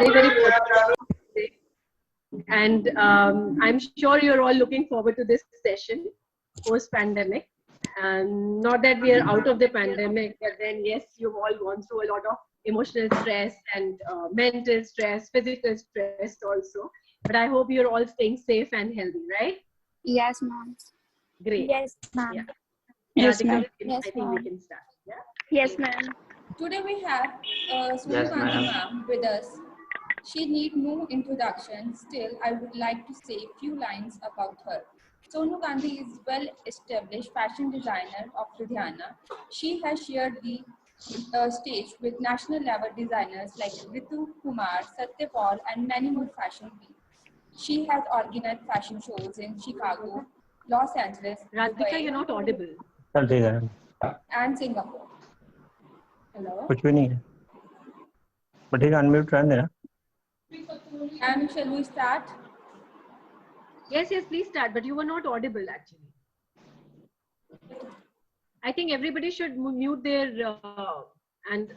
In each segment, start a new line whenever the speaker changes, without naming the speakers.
very, very positive. And I'm sure you're all looking forward to this session post-pandemic. And not that we are out of the pandemic, but then yes, you've all gone through a lot of emotional stress and mental stress, physical stress also. But I hope you're all staying safe and healthy, right?
Yes, ma'am.
Great.
Yes, ma'am.
Yeah.
Yes,
Radhika,
ma'am.
I think we can start. Yeah.
Yes, ma'am.
Today we have Sonu
Yes,
Gandhi
ma'am.
ma'am with us. She need no introduction. Still, I would like to say a few lines about her. Sonu Gandhi is well-established fashion designer of Ludhiana. She has shared the stage with national-level designers like Ritu Kumar, Satya Paul, and many more fashion peaks. She has organized fashion shows in Chicago, Los Angeles,
Radhika,
Dubai,
you're not audible.
चल ठीक है
and Singapore. Hello.
कुछ भी नहीं है but ठीक है unmute रहने देना
And shall we start?
Yes, please start. But you were not audible actually. I think everybody should mute their and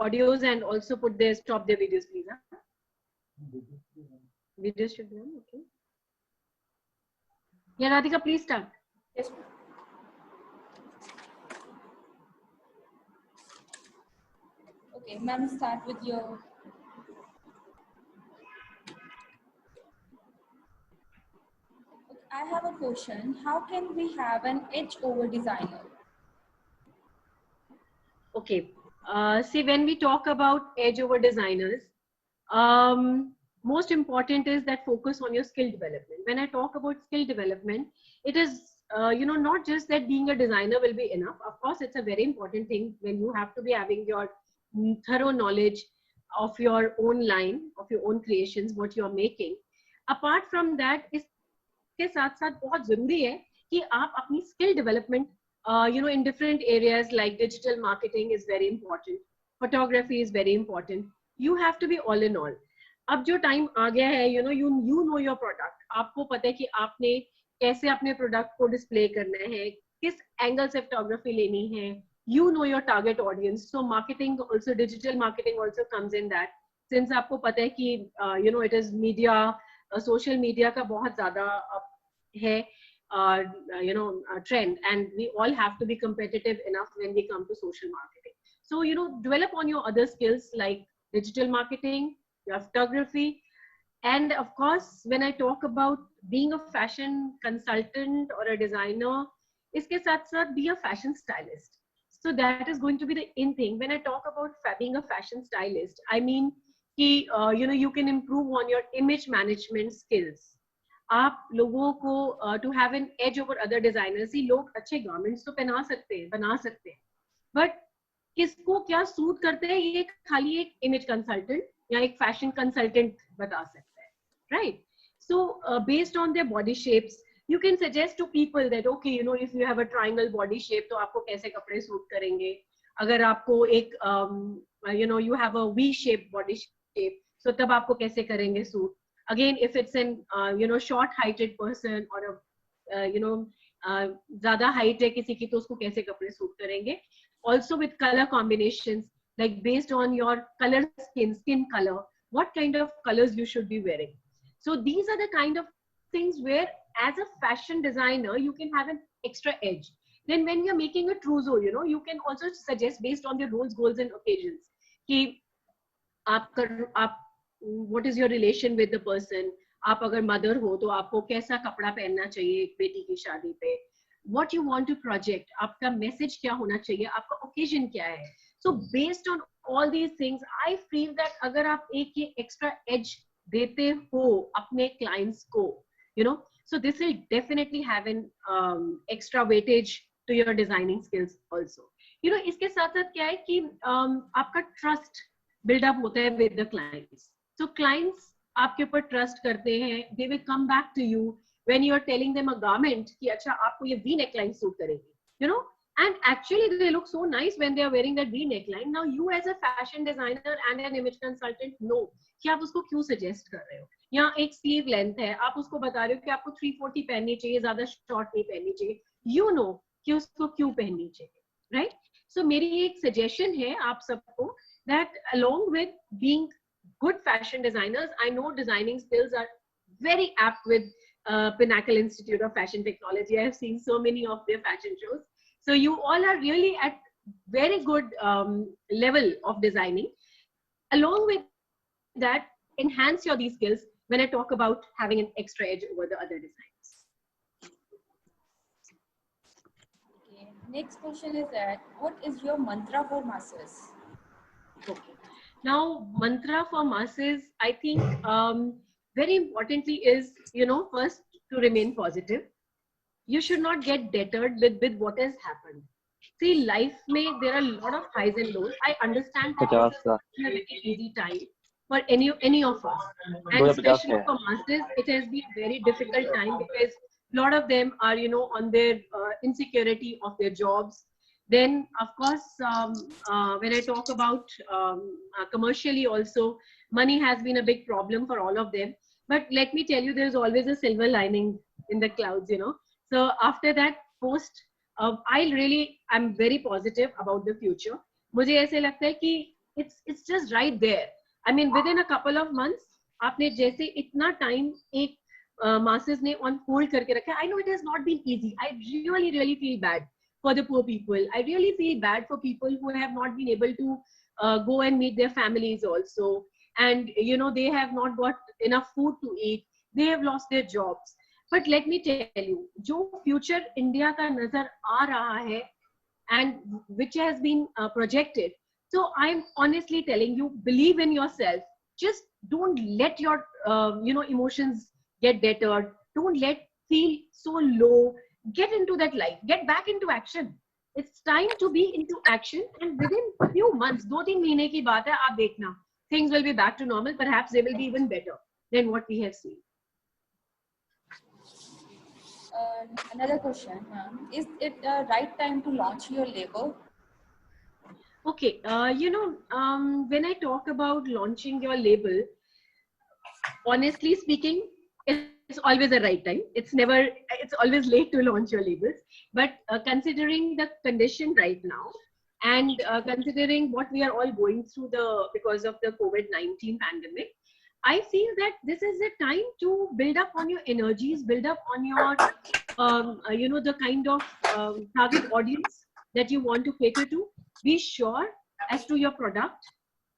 audios and also stop their videos, please. Huh? Videos should be on, okay. Yeah, Radhika, please start.
Yes. Okay, ma'am, start with your. I have a question. How can we have an edge over designer?
Okay. See, when we talk about edge over designers, most important is that focus on your skill development. When I talk about skill development, it is, not just that being a designer will be enough. Of course, it's a very important thing when you have to be having your thorough knowledge of your own line, of your own creations, what you're making. Apart from that, इसके साथ साथ बहुत जरूरी है कि आप अपनी skill development in different areas like digital marketing is very important, photography is very important. You have to be all in all. अब जो time आ गया है, you know your product. आपको पता है कि आपने कैसे अपने product को display करना है, किस angle से photography लेनी है. You know your target audience. So marketing also, digital marketing also comes in that. Since आपको पता है कि it is media, social media का बहुत ज़्यादा है. Trend, and we all have to be competitive enough when we come to social marketing. So develop on your other skills like digital marketing, your photography, and of course when I talk about being a fashion consultant or a designer, iske sath sath be a fashion stylist. So that is going to be the in thing. When I talk about being a fashion stylist, I mean ki, you can improve on your image management skills. आप लोगों को to have an edge over other designers, ही लोग अच्छे garments तो पहना सकते हैं, बना सकते हैं, but किसको क्या सूट करते हैं ये खाली एक image consultant या एक fashion consultant बता सकता है, right? So based on their body shapes, you can suggest to people that okay, if you have a triangle body shape, तो आपको कैसे कपड़े सूट करेंगे. अगर आपको एक you have a V-shaped body shape, so तब आपको कैसे करेंगे suit. Again, if it's an short heighted person or a ज़्यादा height है किसी की तो उसको कैसे कपड़े सूट करेंगे. Also with color combinations, like based on your color skin color, what kind of colors you should be wearing. So these are the kind of things where as a fashion designer you can have an extra edge. Then when you're making a trousseau, you can also suggest based on your roles, goals and occasions कि आप what is your relation with the person. आप अगर mother हो तो आपको कैसा कपड़ा पहनना चाहिए एक बेटी की शादी पे. What you want to project, आपका message क्या होना चाहिए, आपका occasion क्या है. So based on all these things, I feel that अगर आप एक ये extra edge देते हो अपने clients को, so this will definitely have an extra weightage to your designing skills also. इसके साथ साथ क्या है कि आपका trust build up होता है with the clients. So clients आपके ऊपर trust करते हैं, they will come back to you when you are telling them a garment कि अच्छा आपको ये V neckline suit करेगी, and actually they look so nice when they are wearing that V neckline. Now you as a fashion designer and an image consultant know कि आप उसको क्यों suggest कर रहे हो. यहाँ एक sleeve length है, आप उसको बता रहे हो कि आपको 340 पहननी चाहिए, ज़्यादा short नहीं पहननी चाहिए. You know कि उसको क्यों पहननी चाहिए, right? So मेरी एक suggestion है आप सबको that along with being good fashion designers. I know designing skills are very apt with Pinnacle Institute of Fashion Technology. I have seen so many of their fashion shows. So you all are really at very good level of designing. Along with that, enhance your these skills when I talk about having an extra edge over the other designers.
Okay. Next question is that what is your mantra for masses?
Okay. Now, mantra for masses, I think very importantly is, first to remain positive. You should not get deterred with what has happened. See, life there are a lot of highs and lows. I understand that this is not a very easy time for any of us. And especially for masses, it has been a very difficult time because a lot of them are, on their insecurity of their jobs. Then, of course, when I talk about commercially also, money has been a big problem for all of them. But let me tell you, there's always a silver lining in the clouds, So after that, I'm very positive about the future. मुझे ऐसे लगता है कि it's just right there. I mean, within a couple of months, आपने जैसे इतना time एक masses ने on hold करके रखा. I know it has not been easy. I really feel bad for the poor people. I really feel bad for people who have not been able to go and meet their families also. And, they have not got enough food to eat. They have lost their jobs. But let me tell you, जो future India का नजर आ रहा है and which has been projected. So I'm honestly telling you, believe in yourself. Just don't let your, emotions get deterred. Don't feel so low. Get into that life. Get back into action. It's time to be into action. And within few months, 2-3 महीने की बात है, आप देखना, things will be back to normal. Perhaps they will be even better than what we have seen.
Another question, ma'am. Is it the right time to launch your label?
Okay, when I talk about launching your label, honestly speaking, it's always a right time. It's always late to launch your labels. But considering the condition right now, and considering what we are all going through because of the COVID-19 pandemic, I feel that this is a time to build up on your energies, build up on your, the kind of target audience that you want to cater to. Be sure as to your product.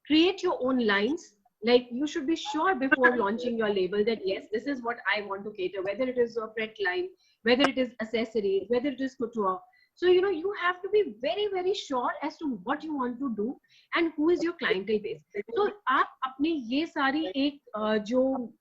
Create your own lines. Like, you should be sure before launching your label that yes, this is what I want to cater, whether it is a pet line, whether it is accessories, whether it is couture. So, you have to be very sure as to what you want to do and who is your clientele base. So, आप अपने ये सारी एक जो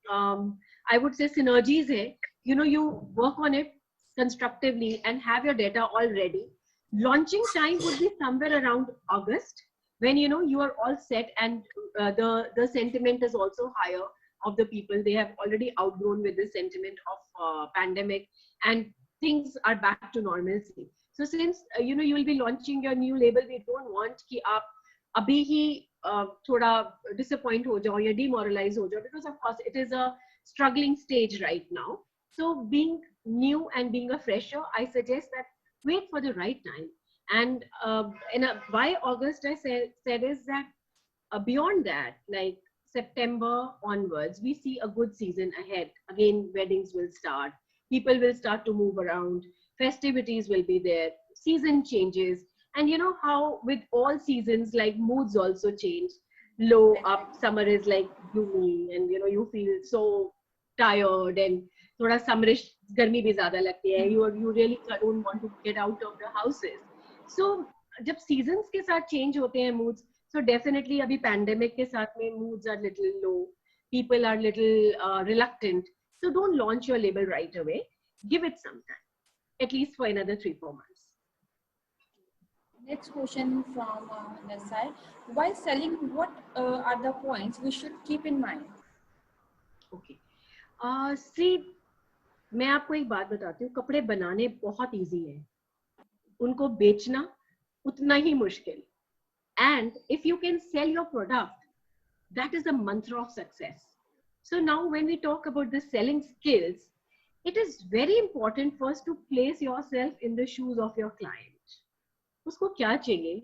I would say synergies है, you work on it constructively and have your data all ready. Launching time would be somewhere around August, when you are all set and the sentiment is also higher of the people. They have already outgrown with the sentiment of pandemic, and things are back to normalcy. So since you will be launching your new label, we don't want कि आप अभी ही थोड़ा disappoint हो जाओ या demoralize हो जाओ, because of course it is a struggling stage right now. So being new and being a fresher, I suggest that wait for the right time. And by August, I said is that beyond that, like September onwards, we see a good season ahead. Again, weddings will start. People will start to move around. Festivities will be there. Season changes. And you know how with all seasons, like moods also change. Low up, summer is like gloomy, and you feel so tired, and thoda summerish garmi bhi zyada lagti hai. You really don't want to get out of the houses. So जब seasons के साथ change होते हैं moods, so definitely अभी pandemic के साथ में moods are little low, people are little reluctant. So don't launch your label right away. Give it some time, at least for another 3-4 months.
Next question from Nasai. While selling, what are the points we should keep in mind?
Okay. See, मैं आपको एक बात बताती हूँ, कपड़े बनाने बहुत easy है, उनको बेचना उतना ही मुश्किल. And if you can sell your product, that is the mantra of success. So now when we talk about the selling skills, it is very important first to place yourself in the shoes of your client. उसको क्या चाहिए,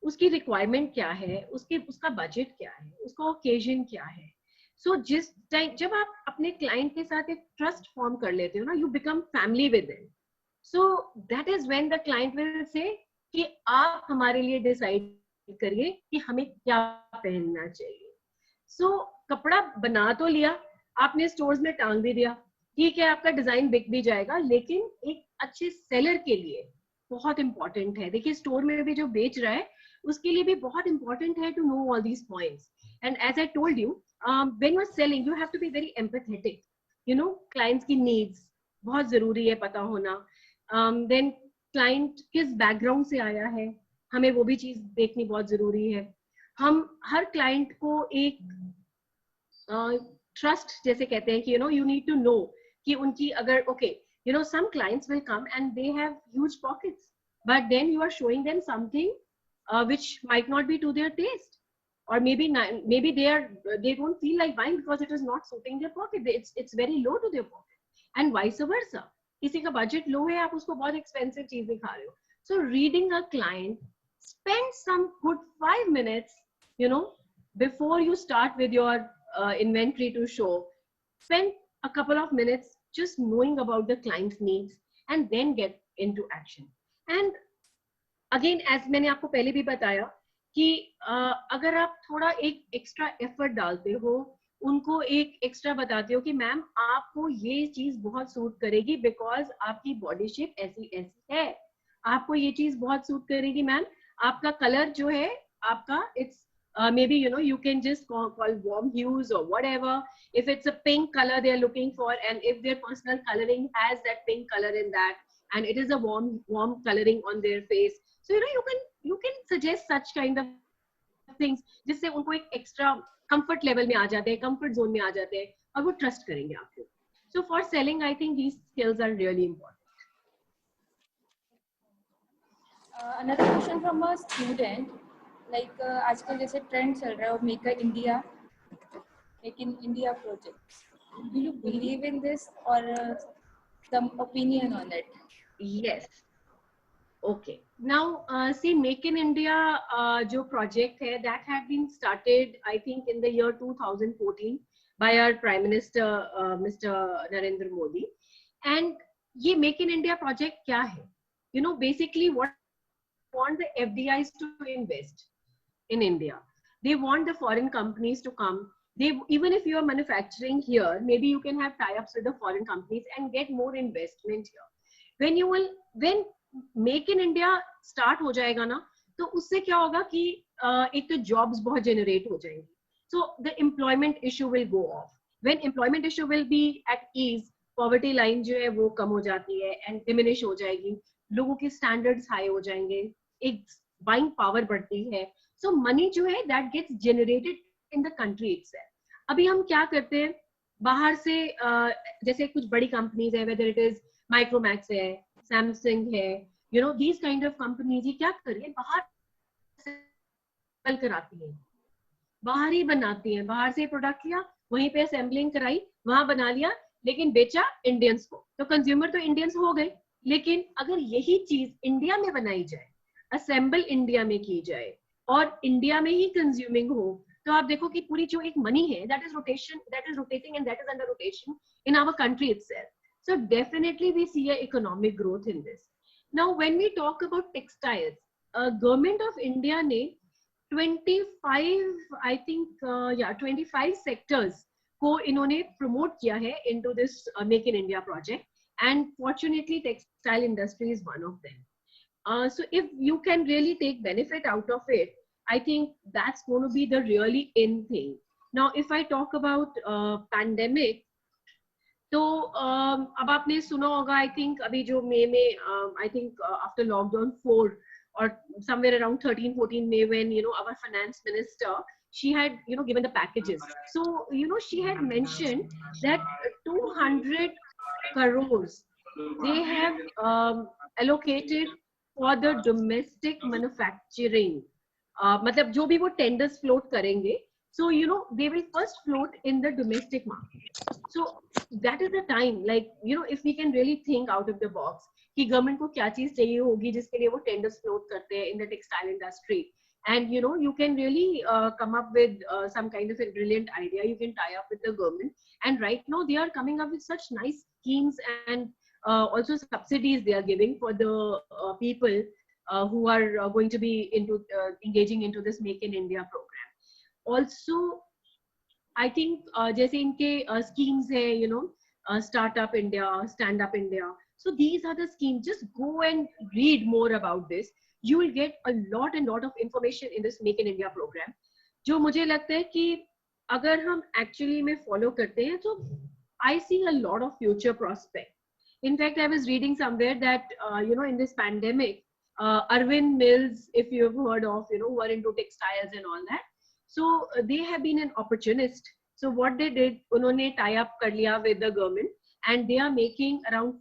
उसकी requirement क्या है, उसका budget क्या है, उसका ओकेजन क्या है. सो जिस टाइम जब आप अपने क्लाइंट के साथ एक ट्रस्ट फॉर्म कर लेते हो ना, you become family with them. So that is when the client will say कि आप हमारे लिए डिसाइड करिए कि हमें क्या पहनना चाहिए. सो कपड़ा बना तो लिया आपने, स्टोर्स में टांग भी दिया, ठीक है, आपका डिजाइन बिक भी जाएगा, लेकिन एक अच्छे सेलर के लिए बहुत इंपॉर्टेंट है. देखिए स्टोर में भी जो बेच रहा है उसके लिए भी बहुत इंपॉर्टेंट है to know all these points. And as I told you, when you are selling you have to be very empathetic. You know clients की नीड्स बहुत जरूरी है पता होना. देन क्लाइंट किस बैकग्राउंड से आया है, हमें वो भी चीज देखनी बहुत जरूरी है. हम हर क्लाइंट को एक ट्रस्ट जैसे कहते हैं कि यू नीड टू नो कि उनकी अगर okay, some clients will come and they have huge pockets, but then you are showing them something which might not be to their taste, or maybe they don't feel like buying because it is not suiting their pocket. It's very low to their pocket, and vice versa. किसी का budget low है, आप उसको बहुत expensive चीज दिखा रहे हो. So reading a client, spend some good 5 minutes, before you start with your inventory to show. Spend a couple of minutes just knowing about the client's needs and then get into action. And again, as मैंने आपको पहले भी बताया कि अगर आप थोड़ा एक एक्स्ट्रा एफर्ट डालते हो, उनको एक एक्स्ट्रा बताते हो कि मैम आपको ये चीज बहुत सूट करेगी बिकॉज आपकी बॉडी शेप ऐसी ऐसी है, आपको ये चीज बहुत सूट करेगी मैम, आपका कलर जो है आपका it's maybe you can just call warm hues or whatever. If it's a pink color they're looking for, and if their personal coloring has that pink color in that, and it is a warm coloring on their face, so you can suggest such kind of things जिससे उनको एक extra comfort level में आ जाते हैं, comfort zone में आ जाते हैं, और वो ट्रस्ट करेंगे आपको. So for selling I think these skills are really important.
Another question from a student, like आजकल जैसे ट्रेंड चल रहा है make in India project, do you believe in this or some opinion on it?
Yes. Okay. Now, see, Make in India जो project है, that had been started, I think, in the year 2014 by our Prime Minister, Mr. Narendra Modi. And ये Make in India project क्या है? Basically, what want the FDIs to invest in India. They want the foreign companies to come. Even if you are manufacturing here, maybe you can have tie-ups with the foreign companies and get more investment here. When Make in India start हो जाएगा ना, तो उससे क्या होगा कि एक तो jobs बहुत generate हो जाएंगी. So the employment issue will go off. When employment issue will be at ease, poverty line जो है वो कम हो जाती है and diminish हो जाएगी. लोगों के standards high हो जाएंगे, एक buying power बढ़ती है. So money जो है that gets generated in the country itself. अभी हम क्या करते हैं, बाहर से जैसे कुछ बड़ी कंपनीज है, whether it is Micromax है, Samsung है, these kind of companies, ये क्या कर रही है, बाहर कराती है, बाहर ही बनाती है, बाहर से प्रोडक्ट लिया, वहीं पे असेंबलिंग कराई, वहां बना लिया, लेकिन बेचा इंडियंस को. तो कंज्यूमर तो इंडियंस हो गए, लेकिन अगर यही चीज इंडिया में बनाई जाए, असेंबल इंडिया में की जाए और इंडिया में ही कंज्यूमिंग हो, तो आप देखो कि पूरी जो एक मनी है that is rotating and that is under rotation in our country itself. So definitely we see a economic growth in this. Now when we talk about textiles, government of India ने 25 sectors को इन्होंने promote किया है into this Make in India project, and fortunately textile industry is one of them. So if you can really take benefit out of it, I think that's going to be the really in thing. Now, if I talk about pandemic, तो अब आपने सुना होगा, I think अभी जो मई में, I think after lockdown 4 or somewhere around 13-14 May, when our finance minister, she had given the packages. So she had mentioned that 200 crores they have allocated for the domestic manufacturing. मतलब जो भी वो tenders float करेंगे, so they will first float in the domestic market. So that is the time, like if we can really think out of the box कि government को क्या चीज चाहिए होगी जिसके लिए वो tenders float करते हैं in the textile industry. and you can really come up with some kind of a brilliant idea. You can tie up with the government, and right now they are coming up with such nice schemes and also subsidies they are giving for the people who are going to be into engaging into this Make in India program. Also, I think जैसे इनके schemes है, Startup India, Stand Up India. So these are the schemes. Just go and read more about this. You will get a lot and lot of information in this Make in India program. जो मुझे लगता है कि अगर हम actually में follow करते हैं, तो I see a lot of future prospect. In fact, I was reading somewhere that in this pandemic, Arvind Mills, if you have heard of, who are into textiles and all that. So they have been an opportunist. So what they did, उन्होंने tie up कर लिया with the government, and they are making around